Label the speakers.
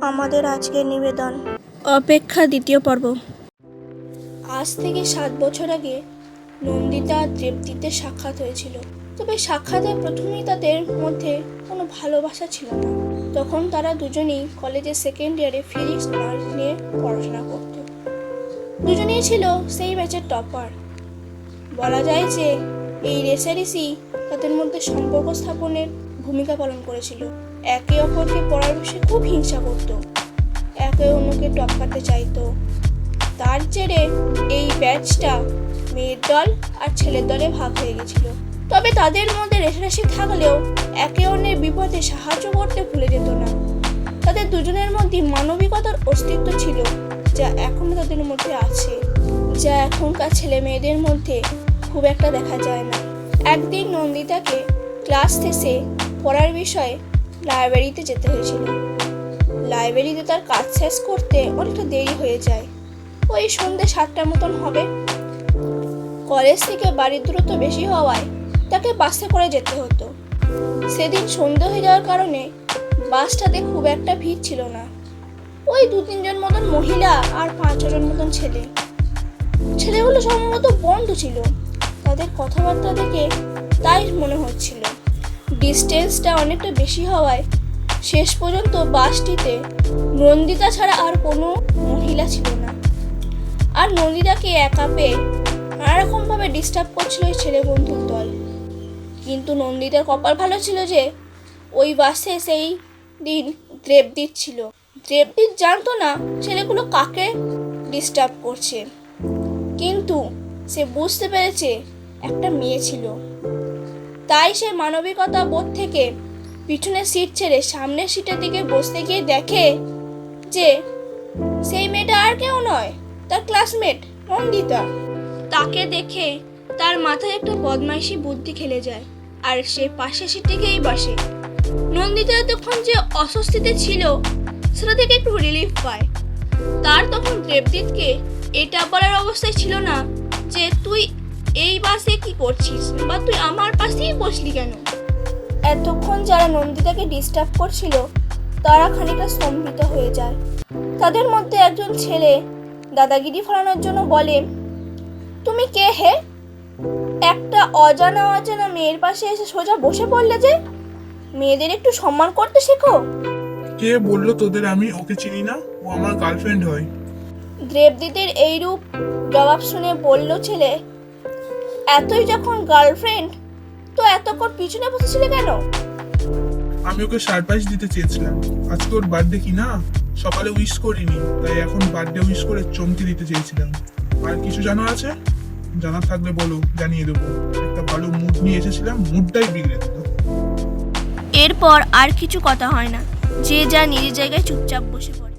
Speaker 1: আমাদের আজকের নিবেদন অপেক্ষা দ্বিতীয় পর্ব। আজ থেকে 7 বছর আগে নন্দিতা আর তৃপ্তিতে সাক্ষাৎ হয়েছিল। তবে সাক্ষাতের প্রথমেই তাদের মধ্যে কোনো ভালোবাসা ছিল না। তখন তারা দুজনেই কলেজের সেকেন্ড ইয়ারে ফিজিক্স অনার্স নিয়ে পড়াশোনা করত। দুজনেই ছিল সেই ব্যাচের টপার। বলা যায় যে এই রেসারেসি তাদের মধ্যে সম্পর্ক স্থাপনের ভূমিকা পালন করেছিল। একে অপরকে পড়ার বিষয়ে খুব হিংসা করত, একে অন্যকে টপকাতে চাইতো। তার জেরে এই ব্যাচটা মেয়ের দল আর ছেলের দলে ভাগ হয়ে গেছিল। তবে তাদের মধ্যে রেসারেসি থাকলেও একে অন্যের বিপদে সাহায্য করতে ভুলে যেত না। তাদের দুজনের মধ্যে মানবিকতার অস্তিত্ব ছিল, যা এখনো তাদের মধ্যে আছে, যা এখনকার ছেলে মেয়েদের মধ্যে খুব একটা দেখা যায় না। একদিন নন্দিতাকে ক্লাস শেষে পড়ার বিষয়ে লাইব্রেরিতে যেতে হয়েছিল। লাইব্রেরিতে তার কাজ শেষ করতে অনেকটা দেরি হয়ে যায়। ওই সন্ধ্যে 7টার মতন হবে। কলেজ থেকে বাড়ির দূরত্ব বেশি হওয়ায় তাকে বাসে করে যেতে হতো। সেদিন সন্ধ্যে হয়ে যাওয়ার কারণে বাসটাতে খুব একটা ভিড় ছিল না। ওই 2-3 জন মতন মহিলা আর 5-6 জন মতন ছেলে। ছেলেগুলো সম্ভবত বন্ধু ছিল। তাদের কথাবার্তা দেখে তাই মনে হচ্ছিল। ডিস্টেন্সটা অনেকটা বেশি হওয়ায় শেষ পর্যন্ত বাসটিতে নন্দিতা ছাড়া আর কোনো মহিলা ছিল না। আর নন্দিতাকে একা পেয়ে নানারকমভাবে ডিস্টার্ব করছিল ওই ছেলে বন্ধুর দল। কিন্তু নন্দিতার কপাল ভালো ছিল যে ওই বাসে সেই দিন দেবদীপ ছিল। দেবদীপ জানতো না ছেলেগুলো কাকে ডিস্টার্ব করছে, কিন্তু সে বুঝতে পেরেছে একটা মেয়ে ছিল। তাই সে মানবিকতা বোধ থেকে পিছনের সিট ছেড়ে সামনের সিটের দিকে বসতে গিয়ে দেখে যে সেই মেয়েটা আর কেউ নয়, তার ক্লাসমেট নন্দিতা। তাকে দেখে তার মাথায় একটা বদমাইশি বুদ্ধি খেলে যায়, আর সে পাশের সিটেই বসে। নন্দিতা তখন যে অস্বস্তিতে ছিল সেটা থেকে একটু রিলিফ পায়। তার তখন দেবদীপকে এটা বলার অবস্থায় ছিল না যে তুই এই বাসে কি করছিস, বা তুই আমার পাশেই বসলি কেন। এতক্ষণ যারা নন্দিতাকে ডিস্টার্ব করছিল তারা খানিকটা স্তম্ভিত হয়ে যায়। তাদের মধ্যে একজন ছেলে দাদাগিরি ফলানোর জন্য বলে, তুমি কে হে? একটা অজানা মেয়ের পাশে এসে সোজা বসে পড়লে যে? মেয়েদের একটু সম্মান করতে শেখো।
Speaker 2: কে বললো তোদের আমি ওকে চিনি না? ও আমার গার্লফ্রেন্ড হয়।
Speaker 1: দেবদীপের এইরূপ জবাব শুনে বলল ছেলে, এতই যখন গার্লফ্রেন্ড তো এতক্ষণ পিছনে বসেছিলে কেন?
Speaker 2: আমি ওকে সারপ্রাইজ দিতে চেয়েছিলাম। আজকে ওর বার্থডে কি না, সকালে উইশ করিনি, তাই এখন বার্থডে উইশ করে চমকে দিতে চেয়েছিলাম। আর কিছু জানার আছে? জানার থাকলে বলো, জানিয়ে দেবো। একটা ভালো মুড নিয়ে এসেছিলাম, মুডটাই বিগড়ে দিল।
Speaker 1: এরপর আর কিছু কথা হয় না, যে যা নিজের জায়গায় চুপচাপ বসে পড়ে।